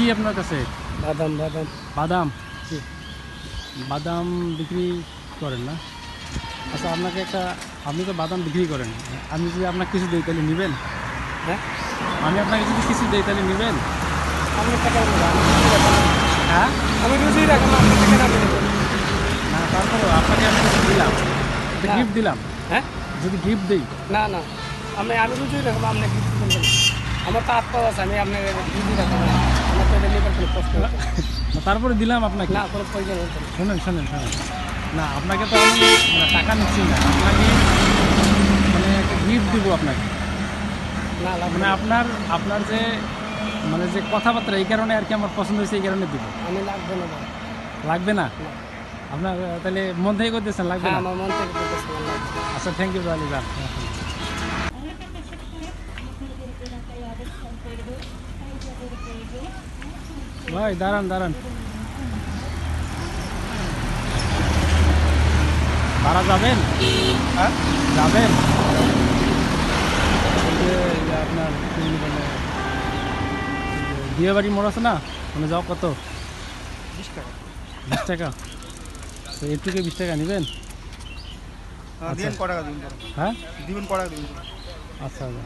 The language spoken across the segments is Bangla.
কি আপনার কাছে? বাদাম বাদাম বাদাম। বাদাম বিক্রি করেন না? আচ্ছা আপনাকে একটা, আপনি তো বাদাম বিক্রি করেন, আমি যদি আপনাকে কিছু দিই তাহলে নেবেন? হ্যাঁ আমি আপনাকে যদি কিছু দিই তাহলে নেবেন? আমি টাকা নেবো, আমি রুজি রাখবো না। হ্যাঁ আমি রুজি রাখবো না, আপনার থেকে দাম নেবো। না, তারপরেও আপনাকে আমি কিছু দিলাম, একটা না। গিফট দিলাম, হ্যাঁ যদি গিফট দিই? না না, আমি রুজি রাখবো, আপনি কি করবেন? আমার তো আত্মা আছে, আমি আপনাকে রুজি রাখবো না। আমার তো এটা নেবার কোনো কষ্ট হচ্ছে না, তারপরে দিলাম আপনাকে। না, কোনো প্রয়োজন হচ্ছে না। শোনেন শোনেন শোনেন, না আপনাকে তো আমি মানে টাকা নিচ্ছি না, আপনাকে মানে একটা গিফট দিব আপনাকে। না লাগবে মানে না। আপনার আপনার যে মানে যে কথাবার্তা, এই কারণে আর কি আমার পছন্দ হয়েছে, এই কারণে দিব। আমি লাগবে না ভাই। লাগবে না? না। আপনার তাহলে মন থেকে করতেছেন লাগবে হ্যাঁ না? আমার মন থেকে করতেছে, আমার লাগবে না। আচ্ছা থ্যাংক ইউ তাহলে যান। ভাই দাঁড়ান দাঁড়ান, ভাড়া যাবেন? হ্যাঁ যাবেন? ওই যে আপনার কি বলে, বিয়ে বাড়ি মোড় আছে না, মানে যাও কত? 20 টাকা। 20 টাকা? তো এর থেকে 20 টাকা নেবেন? দিবেন ক টাকা দিবেন? হ্যাঁ দিবেন ক টাকা দিবেন? আচ্ছা আচ্ছা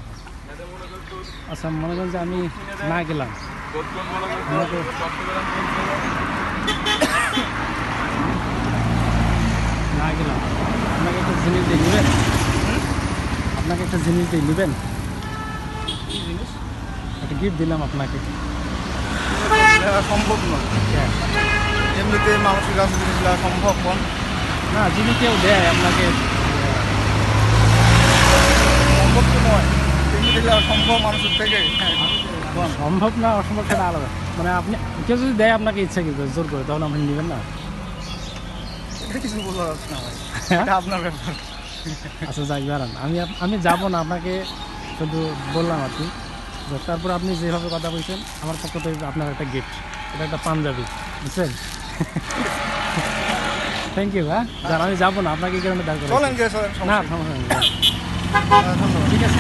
আচ্ছা, মনে করেন যে আমি না গেলাম, আমাকে না গেলাম, আপনাকে একটা জিনিস দিয়ে নেবেন? আপনাকে একটা জিনিস দিয়ে নেবেন? কি জিনিস? একটা গিফট দিলাম আপনাকে। সম্ভব নয়, হ্যাঁ। এমনিতে মানুষের কাছে জিনিসগুলো সম্ভব কম। না, যদি কেউ দেয় আপনাকে, সম্ভব তো নয়, এমনিতে সম্ভব মানুষের থেকে। সম্ভব না অসম্ভব সেটা আলাদা। মানে আপনি কেউ যদি দেয় আপনাকে ইচ্ছা কি করে, জোর করে, তাহলে আপনি নেবেন না? এটা কিছু বোঝা যাচ্ছে না ভাই, হ্যাঁ? এটা আপনার ব্যাপার। আচ্ছা যাই দাঁড়ান, আমি যাবো না, আপনাকে শুধু বললাম আর কি। তারপর আপনি যেভাবে কথা বলছেন, আমার পক্ষ থেকে আপনার একটা গিফট, এটা একটা পাঞ্জাবি, বুঝছেন? Thank you. হ্যাঁ যান, আমি যাবো না, আপনাকে এই কারণে দাঁড় করে। চলেন গিয়ে চলেন, না সমস্যা নেই। সমস্যা নেই, ধন্যবাদ। ঠিক আছে।